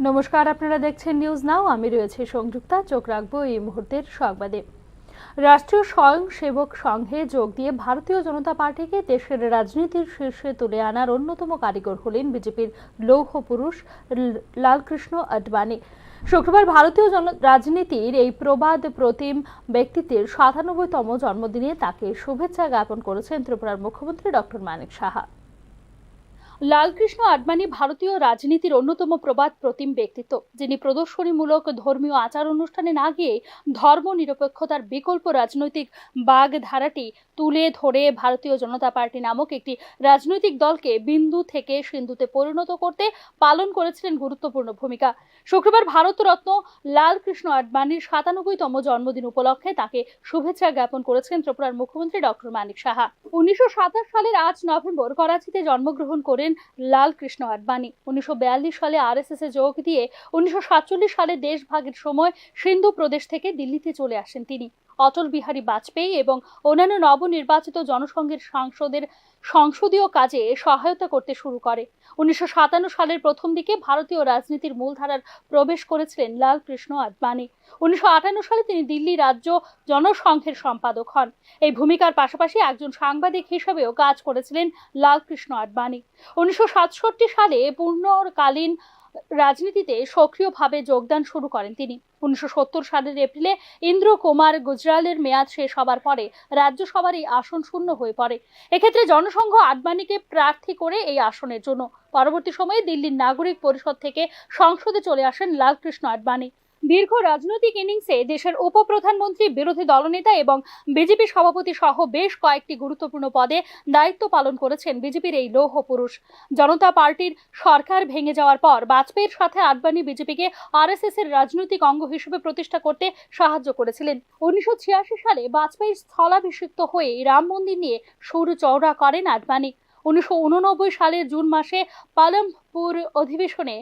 নমস্কার, আপনারা দেখছেন নিউজ নাও। আমি রয়েছে সংযুক্তা। চোখ রাখবো এই মুহূর্তের সংবাদে। রাষ্ট্রীয় স্বয়ংসেবক সংঘে যোগ দিয়ে ভারতীয় জনতা পার্টিকে দেশের রাজনীতির শীর্ষে তুলে আনার অন্যতম কারিগর হলেন বিজেপির লৌহ পুরুষ লালকৃষ্ণ আডবাণী। শুক্রবার ভারতীয় রাজনীতির এই প্রবাদ প্রতিম ব্যক্তিত্বের ৯৭তম জন্মদিনে তাকে শুভেচ্ছা জ্ঞাপন করেছেন ত্রিপুরার মুখ্যমন্ত্রী ডক্টর মানিক সাহা। লালকৃষ্ণ আডবাণী ভারতীয় রাজনীতির অন্যতম প্রবাদ প্রতিম ব্যক্তিত্ব, যিনি প্রদর্শনীমূলক ধর্মীয় আচার অনুষ্ঠানে না গিয়ে ধর্ম নিরপেক্ষতার বিকল্প রাজনৈতিক বাগধারাটি তুলে ধরে ভারতীয় জনতা পার্টি নামক একটি রাজনৈতিক দলকে বিন্দু থেকে সিন্ধুতে পরিণত করতে পালন করেছিলেন গুরুত্বপূর্ণ ভূমিকা। শুক্রবার ভারতরত্ন লালকৃষ্ণ আডবাণীর ৯৭তম জন্মদিন উপলক্ষে তাকে শুভেচ্ছা জ্ঞাপন করেছেন ত্রিপুরার মুখ্যমন্ত্রী ডক্টর মানিক সাহা। ১৯২৭ সালের ৮ নভেম্বর করাচিতে জন্মগ্রহণ করেন লালকৃষ্ণ আডবাণী। ১৯৪২ সালে আরএসএস এ যোগ দিয়ে ১৯৪৭ সালে দেশভাগের সময় সিন্ধু প্রদেশ থেকে দিল্লিতে চলে আসেন তিনি। অটল বিহারী বাজপেয়ী এবং অন্যান্য নবনির্বাচিত জনসংঘের সাংসদের সংসদীয় কাজে সহায়তা করতে শুরু করে। ১৯৫৭ সালের প্রথম দিকে ভারতীয় রাজনীতির মূলধারার প্রবেশ করেছিলেন লালকৃষ্ণ আডবাণী। ১৯৫৮ সালে তিনি দিল্লি রাজ্য জনসংঘের সম্পাদক হন। এই ভূমিকার পাশাপাশি একজন সাংবাদিক হিসেবেও কাজ করেছিলেন লালকৃষ্ণ আডবাণী। ১৯৬৭ সালে পূর্ণকালীন রাজনীতিতে সক্রিয়ভাবে যোগদান শুরু করেন তিনি। ১৯৭০ সালের এপ্রিলে ইন্দ্র কুমার গুজরালের মেয়াদ শেষ হবার পরে রাজ্যসভার এই আসন শূন্য হয়ে পড়ে। এক্ষেত্রে জনসংঘ আডবাণীকে প্রার্থী করে এই আসনের জন্য। পরবর্তী সময়ে দিল্লির নাগরিক পরিষদ থেকে সংসদে চলে আসেন লালকৃষ্ণ আডবাণী। দীর্ঘ রাজনৈতিক ইনিংসে দেশের উপপ্রধানমন্ত্রী, বিরোধী দলনেতা এবং বিজেপি সভাপতি সহ বেশ কয়েকটি গুরুত্বপূর্ণ পদে দায়িত্ব পালন করেছেন বিজেপির এই লৌহ পুরুষ। জনতা পার্টির সরকার ভেঙে যাওয়ার পর বাজপেয়ীর সাথে আডবাণী বিজেপিকে আরএসএস এর রাজনৈতিক অঙ্গ হিসেবে প্রতিষ্ঠা করতে সাহায্য করেছিলেন। ১৯৮৬ সালে বাজপেয়ীর স্থলাভিষিক্ত হয়ে রাম মন্দির নিয়ে সুর চওড়া করেন আডবাণী। ১৯৮৯ সালের জুন মাসে পালমপুর অধিবেশনে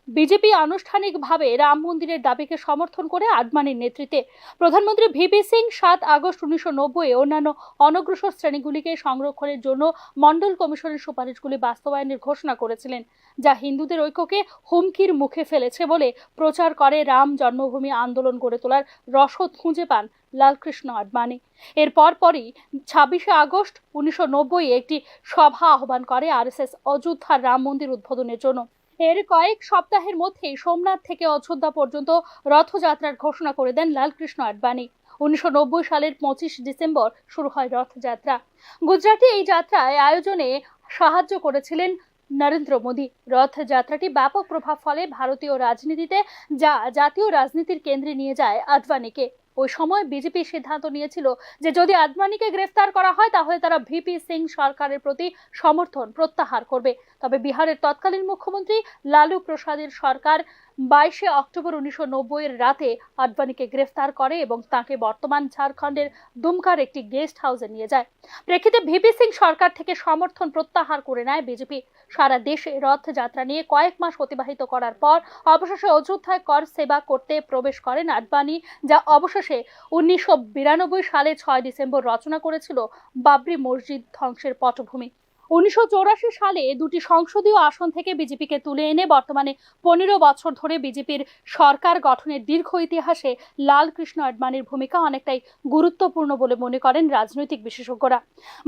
বিজেপি আনুষ্ঠানিকভাবে রাম মন্দিরের দাবিকে সমর্থন করে আডবাণীর নেতৃত্বে প্রধানমন্ত্রী ভিপি সিং ৭ আগস্ট ১৯৯০ অন্যান্য অনগ্রসর শ্রেণীগুলিকে সংরক্ষণের জন্য মন্ডল কমিশনের সুপারিশগুলি বাস্তবায়নের ঘোষণা করেছিলেন, যা হিন্দুদের ঐক্যকে হুমকির মুখে ফেলেছে বলে প্রচার করে রাম জন্মভূমি আন্দোলন গড়ে তোলার রসদ খুঁজে পান লালকৃষ্ণ আডবাণী। এর পরপরই ২৬ আগস্ট ১৯৯০ একটি সভা আহ্বান করে আরএসএস অযোধ্যার রাম মন্দির উদ্বোধনের জন্য। এর কয়েক সপ্তাহের মধ্যেই সোমনাথ থেকে অযোধ্যা পর্যন্ত রথযাত্রার ঘোষণা করে দেন লালকৃষ্ণ আডবাণী। ১৯৯০ সালের ২৫ ডিসেম্বর শুরু হয় রথযাত্রা। গুজরাটে এই যাত্রায় আয়োজনে সাহায্য করেছিলেন নরেন্দ্র মোদী। রথযাত্রাটি ব্যাপক প্রভাব ফেলে ভারতীয় রাজনীতিতে, যা জাতীয় রাজনীতির কেন্দ্রে নিয়ে যায় আডবাণীকে। ওই সময় বিজেপি সিদ্ধান্ত নিয়েছিল যে যদি আডবাণীকে গ্রেফতার করা হয় তাহলে তারা ভিপি সিং সরকারের প্রতি সমর্থন প্রত্যাহার করবে। তবে বিহারের তৎকালীন মুখ্যমন্ত্রী লালু প্রসাদের সরকার ২২ অক্টোবর ১৯৯০ রাতে আডবাণীকে গ্রেফতার করে এবং তাকে বর্তমান ঝাড়খণ্ডের দুমকার একটি গেস্ট হাউসে নিয়ে যায়। প্রেক্ষিতে ভিপি সিং সরকার থেকে সমর্থন প্রত্যাহার করে নেয় বিজেপি। সারা দেশে রথযাত্রা নিয়ে কয়েক মাস অতিবাহিত করার পর অবশেষে অযোধ্যায় কর সেবা করতে প্রবেশ করেন আডবাণী, যা অবশেষে ১৯৯২ সালে ৬ ডিসেম্বর রচনা করেছিল বাবরি মসজিদ ধ্বংসের পটভূমি। ১৯৮৪ সালে দুটি সংসদীয় আসন থেকে বিজেপিকে তুলে এনে বর্তমানে ১৫ বছর ধরে বিজেপির সরকার গঠনের দীর্ঘ ইতিহাসে লালকৃষ্ণ আডবাণীর ভূমিকা অনেকটাই গুরুত্বপূর্ণ বলে মনে করেন রাজনৈতিক বিশেষজ্ঞরা।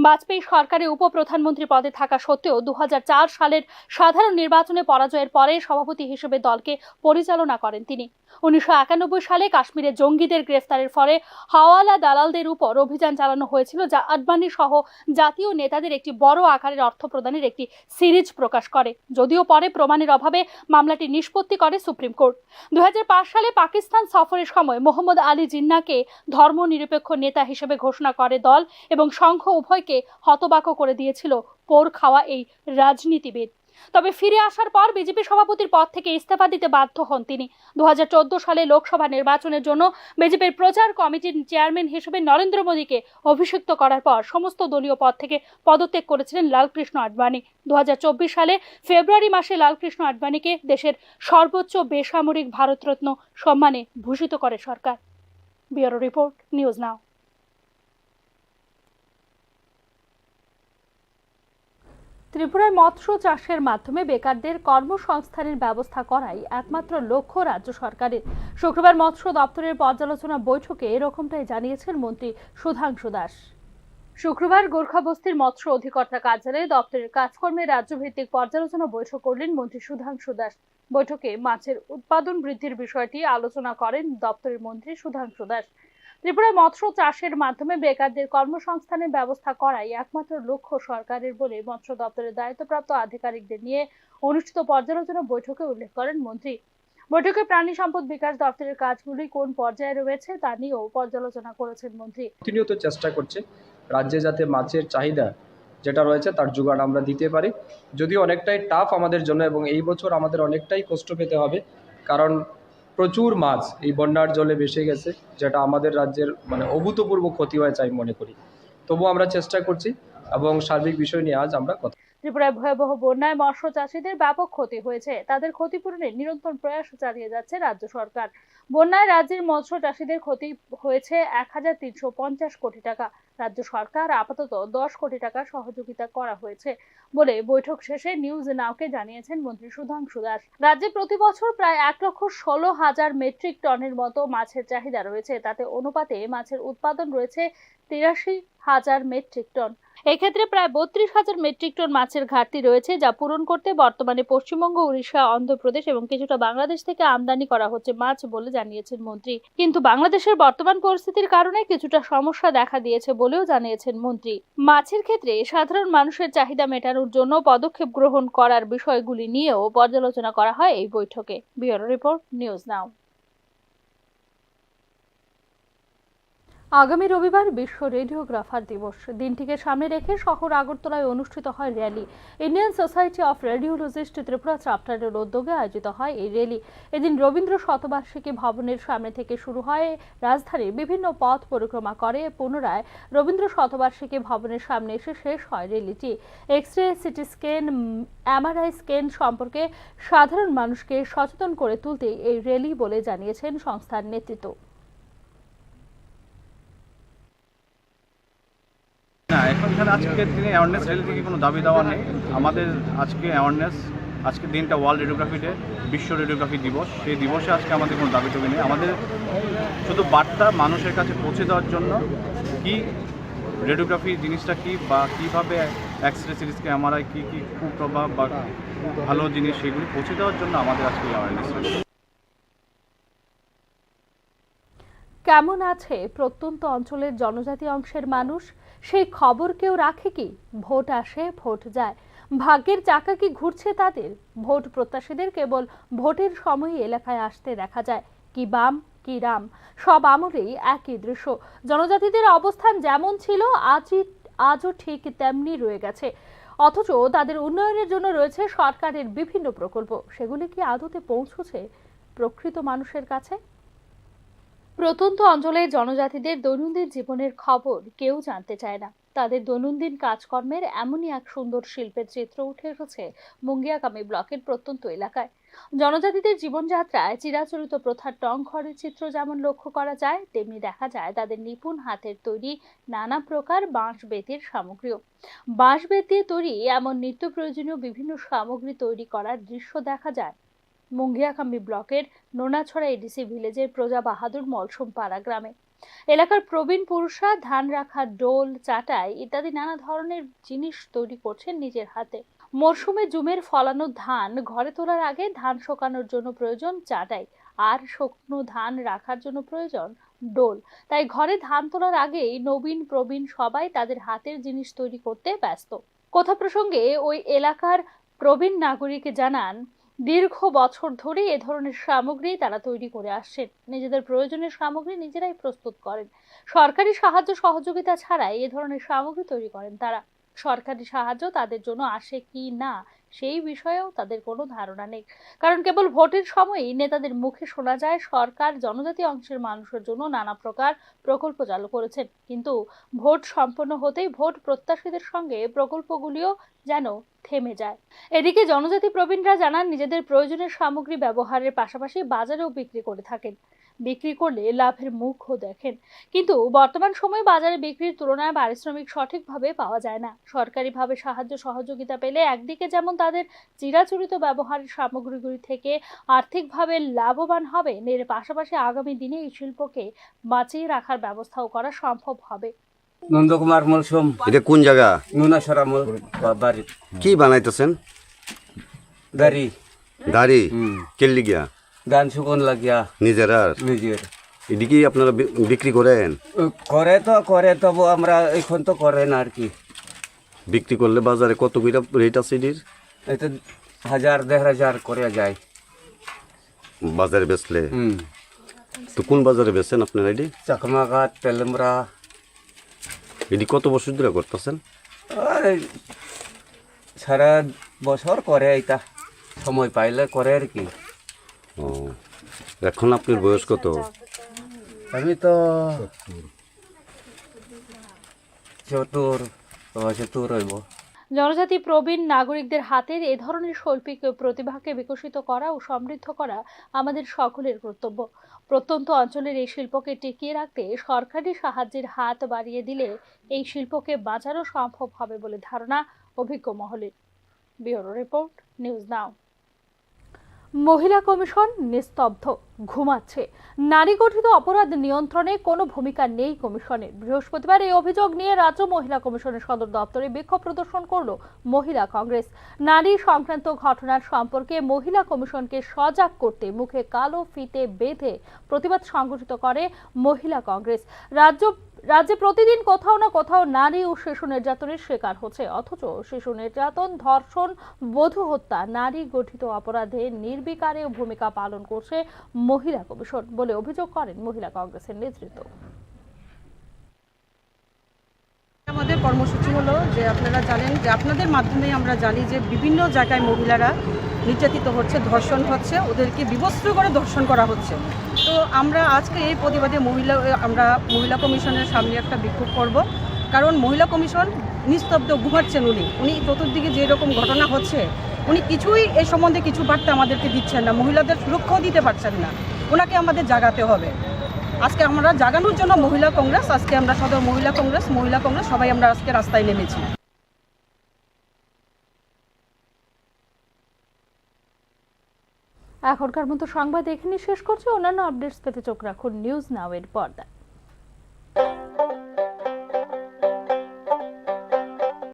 বাজপেয়ী সরকারে উপপ্রধানমন্ত্রী পদে থাকা সত্ত্বেও ২০০৪ সালের সাধারণ নির্বাচনে পরাজয়ের পরে সভাপতি হিসেবে দলকে পরিচালনা করেন তিনি। ১৯৯১ সালে কাশ্মীরে জঙ্গিদের গ্রেফতারের ফলে হাওয়ালা দালালদের উপর অভিযান চালানো হয়েছিল, যা আডবাণী সহ জাতীয় নেতাদের একটি বড় আকারের অর্থ প্রদানের একটি সিরিজ প্রকাশ করে। যদিও পরে প্রমাণের অভাবে মামলাটি নিষ্পত্তি করে সুপ্রিম কোর্ট। ২০০৫ সালে পাকিস্তান সফরের সময় মোহাম্মদ আলী জিন্নাহকে ধর্মনিরপেক্ষ নেতা হিসেবে ঘোষণা করে দল এবং সংঘ উভয়কে হতবাক করে দিয়েছিল পোর খাওয়া এই রাজনীতিবিদ। তবে ফিরে আসার পর বিজেপি সভাপতির পদ থেকে ইস্তফা দিতে বাধ্য হন তিনি। ২০১৪ সালে লোকসভা নির্বাচনের জন্য বিজেপির প্রচার কমিটির চেয়ারম্যান হিসেবে নরেন্দ্র মোদীকে অভিষিক্ত করার পর সমস্ত দলীয় পদ থেকে পদত্যাগ করেছিলেন লালকৃষ্ণ আডবাণী। ২০২৪ সালে ফেব্রুয়ারি মাসে লালকৃষ্ণ আডবাণীকে দেশের সর্বোচ্চ বেসামরিক ভারতরত্ন সম্মানে ভূষিত করে সরকার। Bureau report, news now. ত্রিপুরায় মৎস্য চাষের মাধ্যমে বেকারদের কর্মসংস্থানের ব্যবস্থা করাই একমাত্র লক্ষ্য রাজ্য সরকারের। শুক্রবার মৎস্য দপ্তরের পর্যালোচনা বৈঠকে এরকমটাই জানিয়েছেন মন্ত্রী সুধাংশু দাস। শুক্রবার গোর্খাবস্তির মৎস্য অধিকর্তা কার্যালয়ে দপ্তরের কাজকর্মের রাজ্যভিত্তিক পর্যালোচনা বৈঠক করলেন মন্ত্রী সুধাংশু দাস। বৈঠকে মাছের উৎপাদন বৃদ্ধির বিষয়টি আলোচনা করেন দপ্তরের মন্ত্রী সুধাংশু দাস। ত্রিপুরায় মৎস্য চাষের মাধ্যমে বেকারদের কর্মসংস্থানের ব্যবস্থা করাই একমাত্র লক্ষ্য সরকারের বলে মৎস্য দপ্তরের দায়িত্বপ্রাপ্ত আধিকারিকদের নিয়ে অনুষ্ঠিত পর্যালোচনা বৈঠকে উল্লেখ করেন মন্ত্রী। বৈঠকে প্রাণী সম্পদ বিকাশ দপ্তরের কাজগুলি কোন পর্যায়ে রয়েছে তা নিয়েও পর্যালোচনা করেছেন মন্ত্রী। প্রতিনিয়ত চেষ্টা করছে রাজ্যে যাতে মাছের চাহিদা যেটা রয়েছে তার জোগান আমরা দিতে পারি, যদিও অনেকটাই টাফ আমাদের জন্য এবং এই বছর আমাদের অনেকটাই কষ্ট পেতে হবে, কারণ প্রচুর মাছ এই বন্যার জলে ভেসে গেছে, যেটা আমাদের রাজ্যের অভূতপূর্ব ক্ষতি হয়েছে আমি মনে করি। তবুও আমরা চেষ্টা করছি এবং সার্বিক বিষয় নিয়ে আজ আমরা কথা। ত্রিপুরায় ভয়াবহ বন্যায় মৎস্য চাষীদের ব্যাপক ক্ষতি হয়েছে, তাদের ক্ষতিপূরণের নিরন্তর প্রয়াস চালিয়ে যাচ্ছে রাজ্য সরকার। বন্যায় রাজ্যের মৎস্য চাষীদের ক্ষতি হয়েছে 1350 কোটি টাকা। রাজ্য সরকার আপাতত 10 কোটি টাকা সহযোগিতা করা হয়েছে বলে বৈঠক শেষে নিউজ নাওকে জানিয়েছেন মন্ত্রী সুধাংশু দাস। রাজ্যে প্রতি বছর প্রায় 1,16,000 মেট্রিক টনের মতো মাছের চাহিদা রয়েছে, তাতে অনুপাতে মাছের উৎপাদন রয়েছে 83,000 মেট্রিক টন। এক্ষেত্রে প্রায় 32,000 মেট্রিক টন মাছের ঘাটতি রয়েছে, যা পূরণ করতে বর্তমানে পশ্চিমবঙ্গ, উড়িষ্যা, অন্ধ্রপ্রদেশ এবং কিছুটা বাংলাদেশ থেকে আমদানি করা হচ্ছে মাছ বলে জানিয়েছেন মন্ত্রী। কিন্তু বাংলাদেশের বর্তমান পরিস্থিতির কারণে কিছুটা সমস্যা দেখা দিয়েছে বলেও জানিয়েছেন মন্ত্রী। মাছের ক্ষেত্রে সাধারণ মানুষের চাহিদা মেটানোর জন্য পদক্ষেপ গ্রহণ করার বিষয়গুলি নিয়েও পর্যালোচনা করা হয় এই বৈঠকে। ব্যুরো রিপোর্ট, নিউজ নাও। আগামী রবিবার বিশ্ব রেডিওগ্রাফার দিবস। দিনটিকে সামনে রেখে শহর আগরতলায় অনুষ্ঠিত হয় rally. Indian society of radiologist Tripura চ্যাপ্টারের উদ্যোগে আয়োজিত হয় এই র্যালি। এদিন রবীন্দ্র শতবার্ষিকী ভবনের সামনে থেকে শুরু হয়, রাজধানীর বিভিন্ন পথ পরিক্রমা করে পুনরায় রবীন্দ্র শতবার্ষিকী ভবনের সামনে এসে শেষ হয় র্যালিটি। X ray, CT scan, MRI scan সম্পর্কে সাধারণ মানুষকে সচেতন করে তুলতে এই র্যালি বলে জানিয়েছেন সংস্থার নেতৃত্ব। না, এখনকার আজকের দিনে অ্যাওয়ারনেস র্যালি থেকে কোনো দাবি দেওয়া নেই। আমাদের আজকে অ্যাওয়ারনেস, আজকের দিনটা ওয়ার্ল্ড রেডিওগ্রাফি ডে, বিশ্ব রেডিওগ্রাফি দিবস। সেই দিবসে আজকে আমাদের কোনো দাবি টবি নেই। আমাদের শুধু বার্তা মানুষের কাছে পৌঁছে দেওয়ার জন্য কি রেডিওগ্রাফি জিনিসটা কি, বা কীভাবে এক্স-রে, সিটি স্ক্যান, এমআরআই কী কী কুপ্রভাব বা ভালো জিনিস সেগুলি পৌঁছে দেওয়ার জন্য আমাদের আজকে অ্যাওয়ারনেস। কেমন আছে প্রত্যন্ত অঞ্চলের জনজাতি অংশের মানুষ? সেই খবর কেউ রাখে কি? ভোট আসে, ভোট যায়, ভাগ্যের চাকা কি ঘুরছে তাদের? ভোট প্রত্যাশীদের কেবল ভোটের সময় এলাকায় আসতে দেখা যায়। কি বাম কি রাম, সব আমলেই একই দৃশ্য। জনজাতিদের অবস্থান যেমন ছিল আজও ঠিক তেমনি রয়ে গেছে, অথচ তাদের উন্নয়নের জন্য রয়েছে সরকারের বিভিন্ন প্রকল্প। সেগুলি কি আদতে পৌঁছছে প্রকৃত মানুষের কাছে? প্রত্যন্ত অঞ্চলে জনজাতিদের দৈনন্দিন জীবনের খবর কেউ জানতে চায় না। তাদের দৈনন্দিন কাজকর্মের এমনই এক সুন্দর শিল্পের চিত্র উঠে এসেছে মুঙ্গিয়াকামী ব্লকের প্রত্যন্ত এলাকায়। জনজাতিদের জীবনযাত্রায় চিরাচরিত প্রথার টং ঘরের চিত্র যেমন লক্ষ্য করা যায়, তেমনি দেখা যায় তাদের নিপুণ হাতের তৈরি নানা প্রকার বাঁশ বেতের সামগ্রীও। বাঁশ বেত দিয়ে তৈরি এমন নিত্য প্রয়োজনীয় বিভিন্ন সামগ্রী তৈরি করার দৃশ্য দেখা যায় মুঙ্গিয়াকামী ব্লকের নোনাছড়া এডিসি ভিলেজের প্রজা বাহাদুর মলসুম পাড়া গ্রামে। এলাকার প্রবীণ পুরুষরা ধান রাখা ডোল, চাটাই ইত্যাদি নানা ধরনের জিনিস তৈরি করছেন নিজের হাতে। মরশুমে জুমের ফলানো ধান ঘরে তোলার আগে ধান শোকানোর জন্য প্রয়োজন চাটাই, আর শুকনো ধান রাখার জন্য প্রয়োজন ডোল। তাই ঘরে ধান তোলার আগেই নবীন প্রবীণ সবাই তাদের হাতের জিনিস তৈরি করতে ব্যস্ত। কথা প্রসঙ্গে ওই এলাকার প্রবীণ নাগরিক জানান, দীর্ঘ বছর ধরে এ ধরনের সামগ্রী তারা তৈরি করে আসছেন। নিজেদের প্রয়োজনীয় সামগ্রী নিজেরাই প্রস্তুত করেন। সরকারি সাহায্য সহযোগিতা ছাড়াই এ ধরনের সামগ্রী তৈরি করেন তারা। সরকারি সাহায্য তাদের জন্য আসে কি না সেই বিষয়েও তাদের কোনো ধারণা নেই, কারণ কেবল ভোটের সময়ই নেতাদের মুখে শোনা যায় সরকার জনজাতি অংশের মানুষের জন্য নানা প্রকার প্রকল্প চালু করেছেন। কিন্তু ভোট সম্পন্ন হতেই ভোট প্রত্যাশীদের সঙ্গে প্রকল্পগুলিও যেন থেমে যায়। এদিকে জনজাতি প্রবীণরা জানান, নিজেদের প্রয়োজনীয় সামগ্রী ব্যবহারের পাশাপাশি বাজারেও বিক্রি করে থাকেন। বিক্রি করলে লাভের মুখও দেখেন, কিন্তু বর্তমান সময়ে বাজারে বিক্রির তুলনায় পারিশ্রমিক সঠিকভাবে পাওয়া যায় না। সরকারিভাবে সাহায্য সহযোগিতা পেলে একদিকে যেমন তাদের চিরাচরিত ব্যবহারের সামগ্রীগুলি থেকে আর্থিকভাবে লাভবান হবেন, এর পাশাপাশি আগামী দিনে এই শিল্পকে বাঁচিয়ে রাখার ব্যবস্থাও করা সম্ভব হবে। নন্দকুমার মলসুম, এটা কোন জায়গা? নুনাসরা বাড়ি, কি বানাইতেছেন? দাড়ি দাড়ি কেল্লি গিয়া গান শুকন লাগিয়া নিজের আর নিজের এদিকে আপনারা বিক্রি করেন? করে তবু আমরা এখন তো করে না আর কি। বিক্রি করলে বাজারে কত কইরা রেট আছে এটির? এই তো 1000-1500 করে যায়। বাজারে বেচলে তো কোন বাজারে বেচেন আপনারা? এটি চাকমাঘাট, তেলেমরা। এটি কত বছর ধরে করতেছেন? সারা বছর করে, এটা সময় পাইলে করে আর কি। ও, এখন আপনার বয়স কত? আমি তো 74 হইব। জনজাতি প্রবীণ নাগরিকদের হাতের এ ধরনের শৈল্পিক প্রতিভাকে বিকশিত করা ও সমৃদ্ধ করা আমাদের সকলের কর্তব্য। প্রত্যন্ত অঞ্চলের এই শিল্পকে টিকিয়ে রাখতে সরকারি সাহায্যের হাত বাড়িয়ে দিলে এই শিল্পকে বাঁচানো সম্ভব হবে বলে ধারণা অভিজ্ঞ মহলের। ব্যুরো রিপোর্ট, নিউজ নাও। মহিলা কমিশন নিস্তব্ধ, ঘুমাচ্ছে। নারী গঠিত অপরাধ নিয়ন্ত্রণে কোনো ভূমিকা নেই কমিশনের। বৃহস্পতিবার এই অভিযোগ নিয়ে রাজ্য মহিলা কমিশনের সদর দপ্তরে বিক্ষোভ প্রদর্শন করল মহিলা কংগ্রেস। নারী সংক্রান্ত ঘটনার সম্পর্কে মহিলা কমিশনকে সজাগ করতে মুখে কালো ফিতে বেঁধে প্রতিবাদ সংগঠিত করে মহিলা কংগ্রেস। রাজ্যে প্রতিদিন কোথাও না কোথাও নারী ও শিশু নির্যাতনের শিকার হচ্ছে, অথচ শিশু নির্যাতন, ধর্ষণ, বধূ হত্যা, নারী গঠিত অপরাধে নির্বিকারে ভূমিকা পালন করছে মহিলা কমিশন বলে অভিযোগ করেন মহিলা কংগ্রেসের নেতৃত্ব। আমাদের কর্মসূচি হলো যে আপনারা জানেন যে আপনাদের মাধ্যমেই আমরা জানি যে বিভিন্ন জায়গায় মহিলারা নির্যাতিত হচ্ছে, ধর্ষণ হচ্ছে, ওদেরকে বিবস্ত্র করে ধর্ষণ করা হচ্ছে। তো আমরা আজকে এই প্রতিবাদে আমরা মহিলা কমিশনের সামনে একটা বিক্ষোভ করব, কারণ মহিলা কমিশন নিস্তব্ধ, ঘুমাচ্ছেন। উনি চতুর্দিকে যে রকম ঘটনা হচ্ছে, উনি কিছুই এই সম্বন্ধে কিছু বার্তা আমাদেরকে দিচ্ছেন না, মহিলাদের সুরক্ষাও দিতে পারছেন না। ওনাকে আমাদের জাগাতে হবে। আজকে আমরা জাগানোর জন্য মহিলা কংগ্রেস, আজকে আমরা সদর মহিলা কংগ্রেস সবাই আমরা আজকে রাস্তায় নেমেছি। এখনকার মতো সংবাদ এখানে শেষ করছি। অন্যান্য আপডেটস পেতে চোখ রাখুন নিউজ নাও এর পর্দায়।